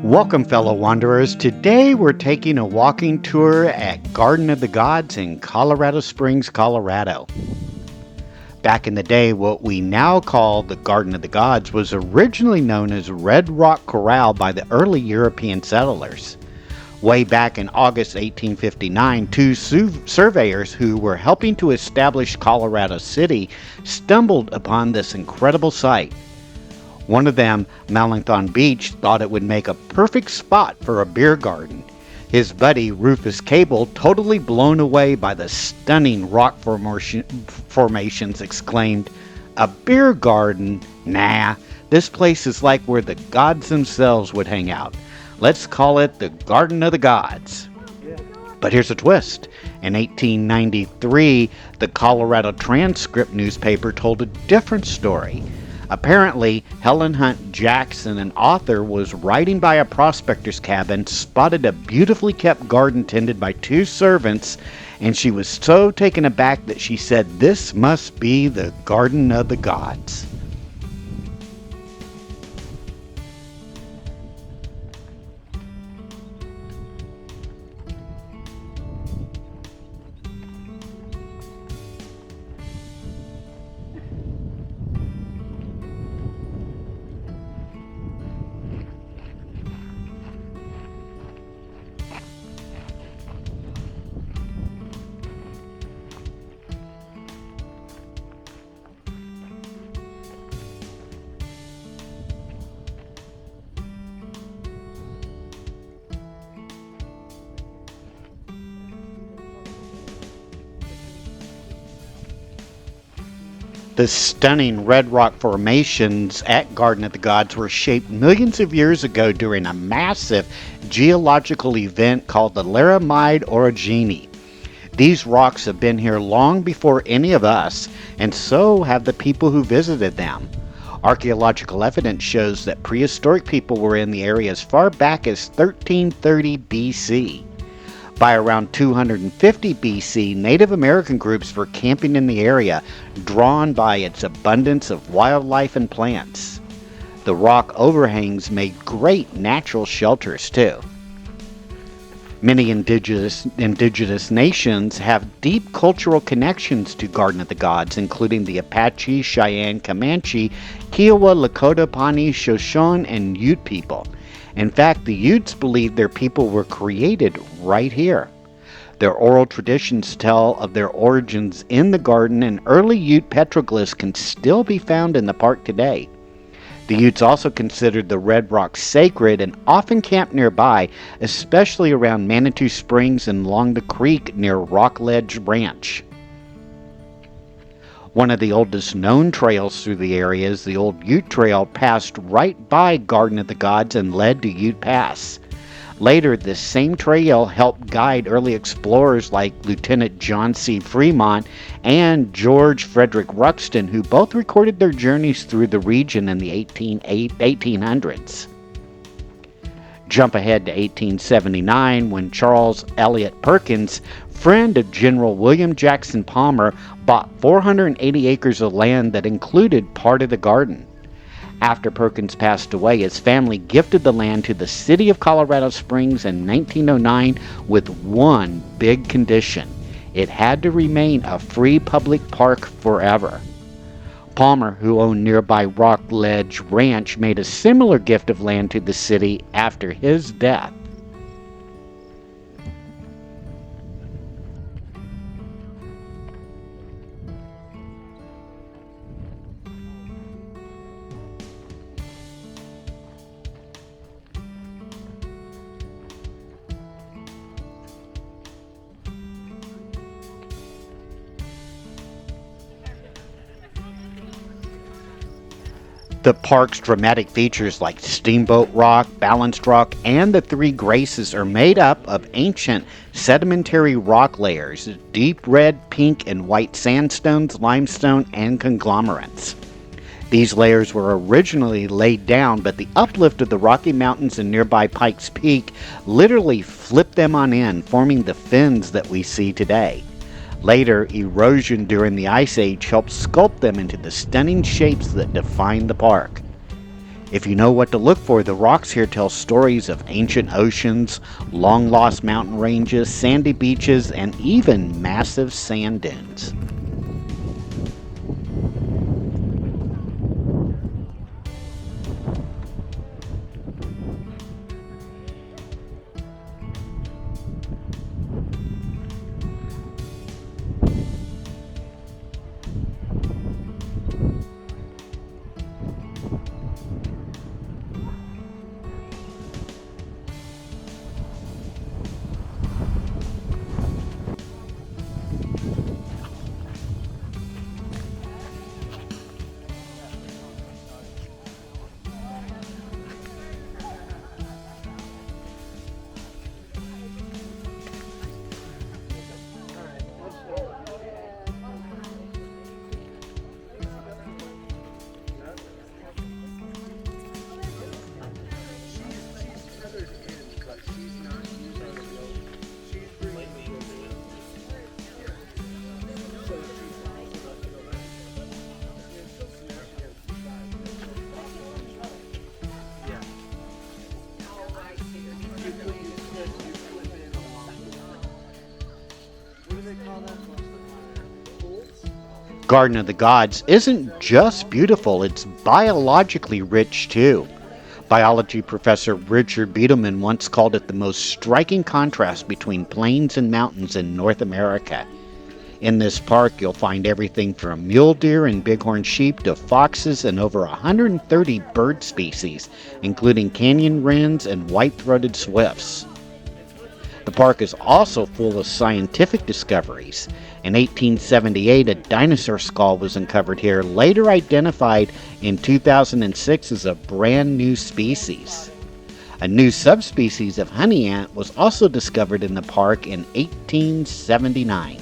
Welcome, fellow wanderers. Today we're taking a walking tour at Garden of the Gods in Colorado Springs, Colorado. Back in the day, what we now call the Garden of the Gods was originally known as Red Rock Corral by the early European settlers. Way back in August 1859, two surveyors who were helping to establish Colorado City stumbled upon this incredible site. One of them, Melanchthon Beach, thought it would make a perfect spot for a beer garden. His buddy, Rufus Cable, totally blown away by the stunning rock formations, exclaimed, "A beer garden? Nah, this place is like where the gods themselves would hang out. Let's call it the Garden of the Gods." But here's a twist. In 1893, the Colorado Transcript newspaper told a different story. Apparently, Helen Hunt Jackson, an author, was riding by a prospector's cabin, spotted a beautifully kept garden tended by two servants, and she was so taken aback that she said, "This must be the Garden of the Gods." The stunning red rock formations at Garden of the Gods were shaped millions of years ago during a massive geological event called the Laramide Orogeny. These rocks have been here long before any of us, and so have the people who visited them. Archaeological evidence shows that prehistoric people were in the area as far back as 1330 BC. By around 250 BC, Native American groups were camping in the area, drawn by its abundance of wildlife and plants. The rock overhangs made great natural shelters, too. Many indigenous nations have deep cultural connections to Garden of the Gods, including the Apache, Cheyenne, Comanche, Kiowa, Lakota, Pawnee, Shoshone, and Ute people. In fact, the Utes believe their people were created right here. Their oral traditions tell of their origins in the garden, and early Ute petroglyphs can still be found in the park today. The Utes also considered the red rock sacred and often camped nearby, especially around Manitou Springs and along the creek near Rockledge Ranch. One of the oldest known trails through the area is the old Ute Trail, passed right by Garden of the Gods and led to Ute Pass. Later, this same trail helped guide early explorers like Lieutenant John C. Fremont and George Frederick Ruxton, who both recorded their journeys through the region in the 1800s. Jump ahead to 1879, when Charles Eliot Perkins, friend of General William Jackson Palmer, bought 480 acres of land that included part of the garden. After Perkins passed away, his family gifted the land to the city of Colorado Springs in 1909 with one big condition: it had to remain a free public park forever. Palmer, who owned nearby Rockledge Ranch, made a similar gift of land to the city after his death. The park's dramatic features like Steamboat Rock, Balanced Rock, and the Three Graces are made up of ancient sedimentary rock layers, deep red, pink, and white sandstones, limestone, and conglomerates. These layers were originally laid down, but the uplift of the Rocky Mountains and nearby Pikes Peak literally flipped them on in, forming the fins that we see today. Later, erosion during the Ice Age helped sculpt them into the stunning shapes that define the park. If you know what to look for, the rocks here tell stories of ancient oceans, long-lost mountain ranges, sandy beaches, and even massive sand dunes. Garden of the Gods isn't just beautiful, it's biologically rich too. Biology professor Richard Biederman once called it the most striking contrast between plains and mountains in North America. In this park, you'll find everything from mule deer and bighorn sheep to foxes and over 130 bird species, including canyon wrens and white-throated swifts. The park is also full of scientific discoveries. In 1878, a dinosaur skull was uncovered here, later identified in 2006 as a brand new species. A new subspecies of honey ant was also discovered in the park in 1879.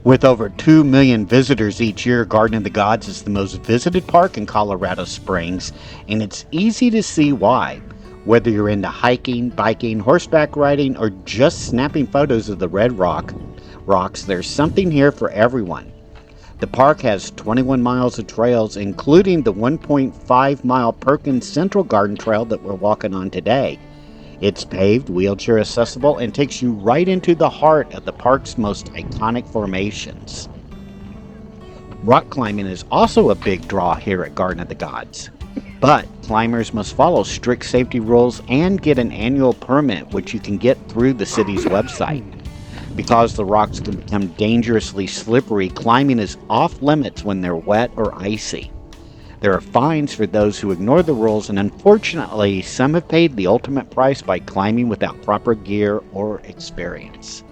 With over 2 million visitors each year, Garden of the Gods is the most visited park in Colorado Springs, and it's easy to see why. Whether you're into hiking, biking, horseback riding, or just snapping photos of the rocks, there's something here for everyone. The park has 21 miles of trails, including the 1.5-mile Perkins Central Garden Trail that we're walking on today. It's paved, wheelchair accessible, and takes you right into the heart of the park's most iconic formations. Rock climbing is also a big draw here at Garden of the Gods. But climbers must follow strict safety rules and get an annual permit, which you can get through the city's website. Because the rocks can become dangerously slippery, climbing is off limits when they're wet or icy. There are fines for those who ignore the rules, and unfortunately, some have paid the ultimate price by climbing without proper gear or experience.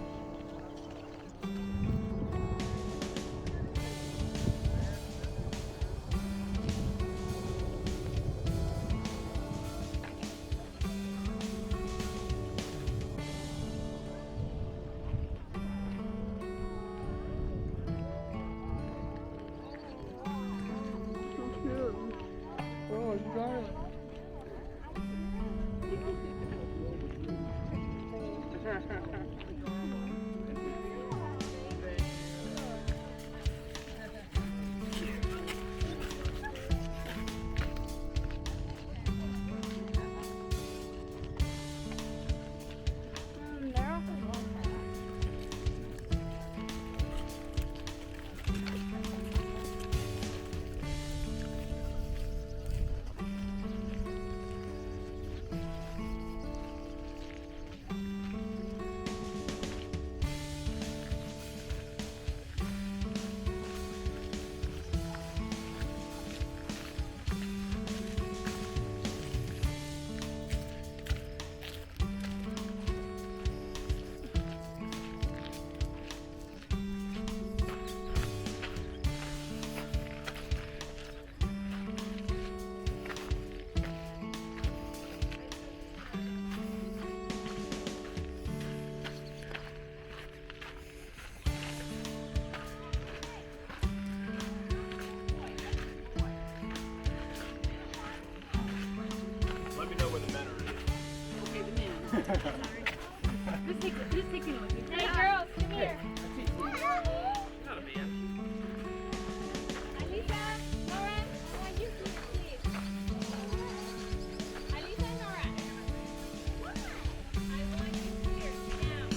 Who's taking a look? Hey girls, come here. Not a man. Alisa, Lauren, I want you here, please. Alisa and Nora. I want you here now.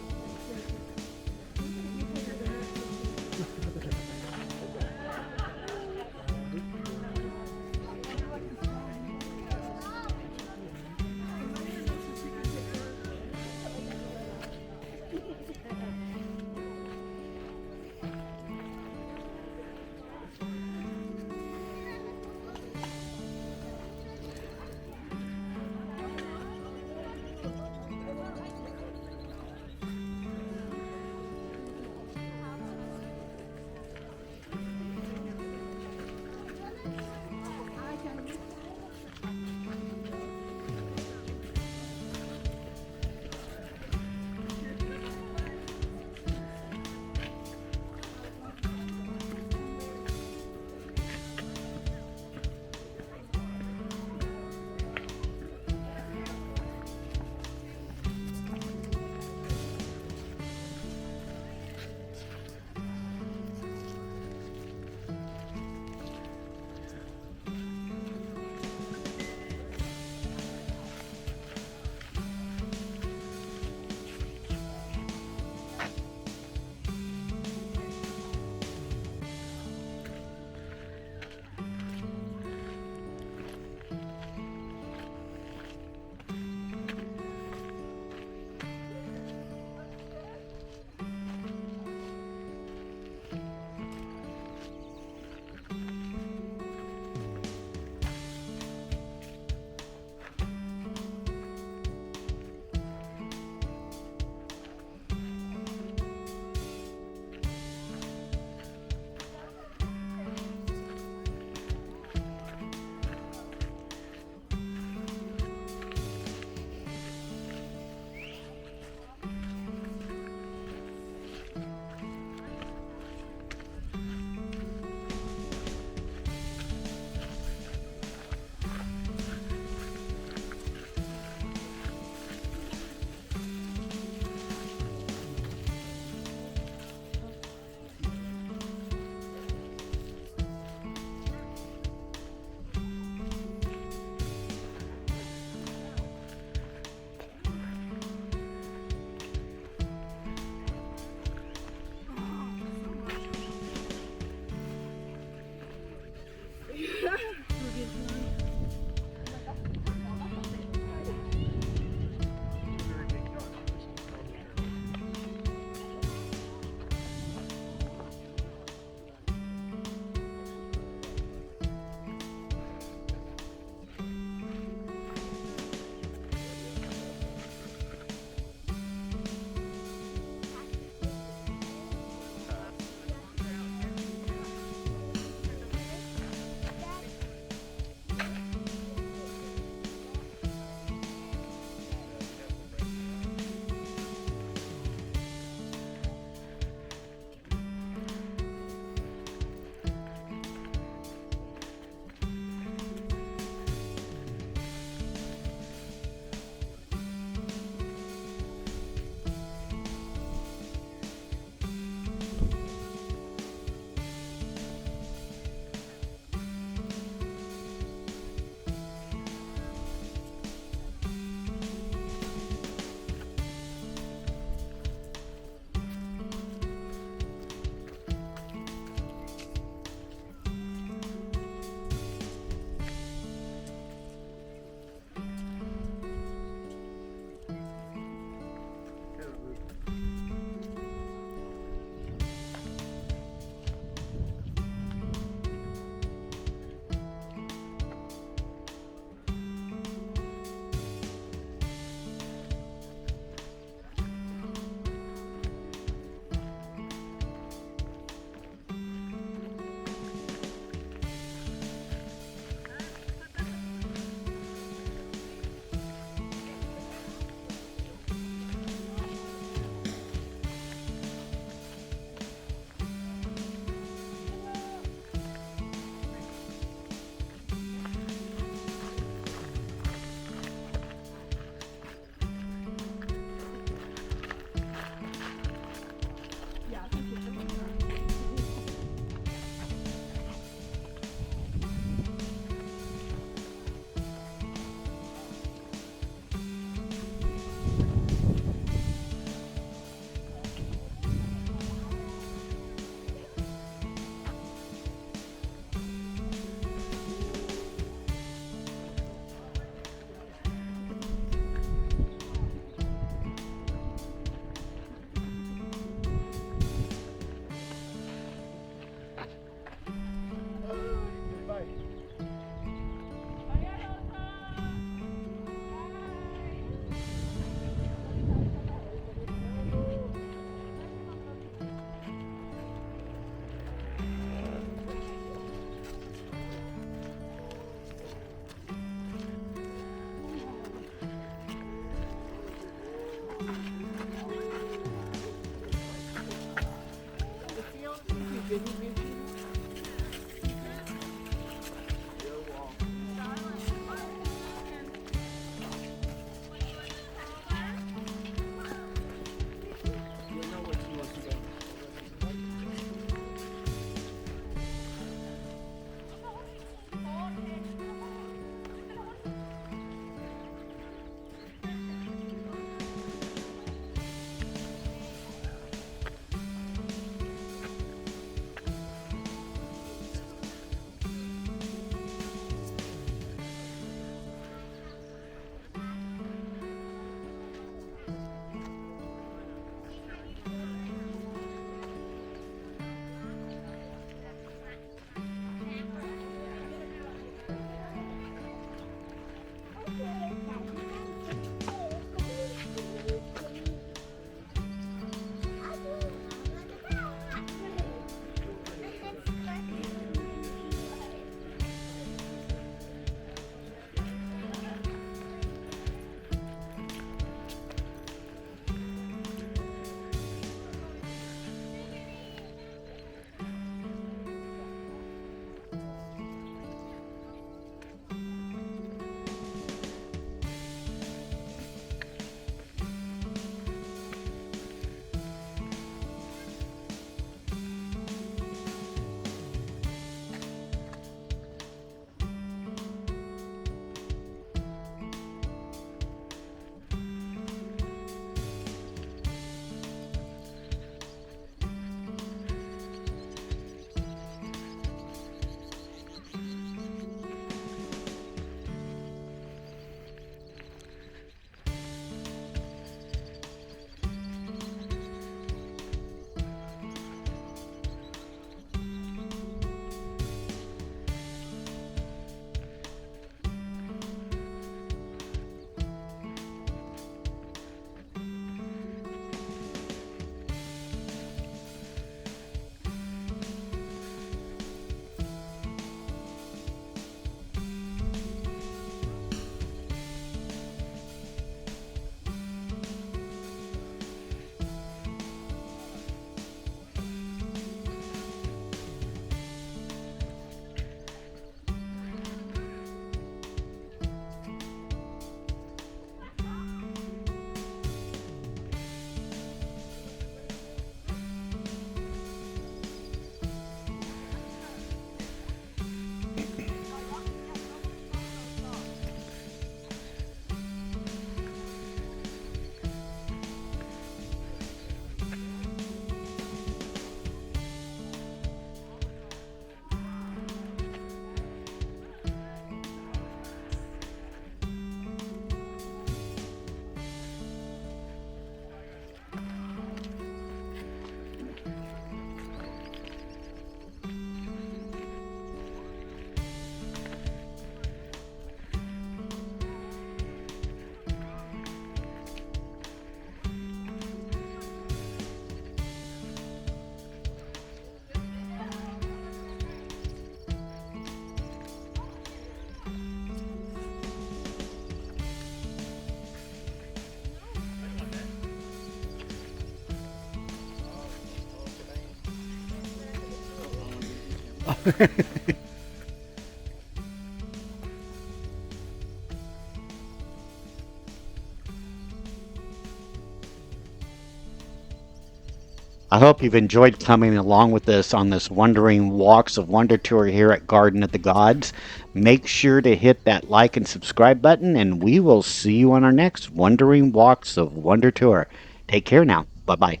I hope you've enjoyed coming along with us on this Wandering Walks of Wonder tour here at Garden of the Gods. Make sure to hit that like and subscribe button, and we will see you on our next Wandering Walks of Wonder tour. Take care now. Bye bye.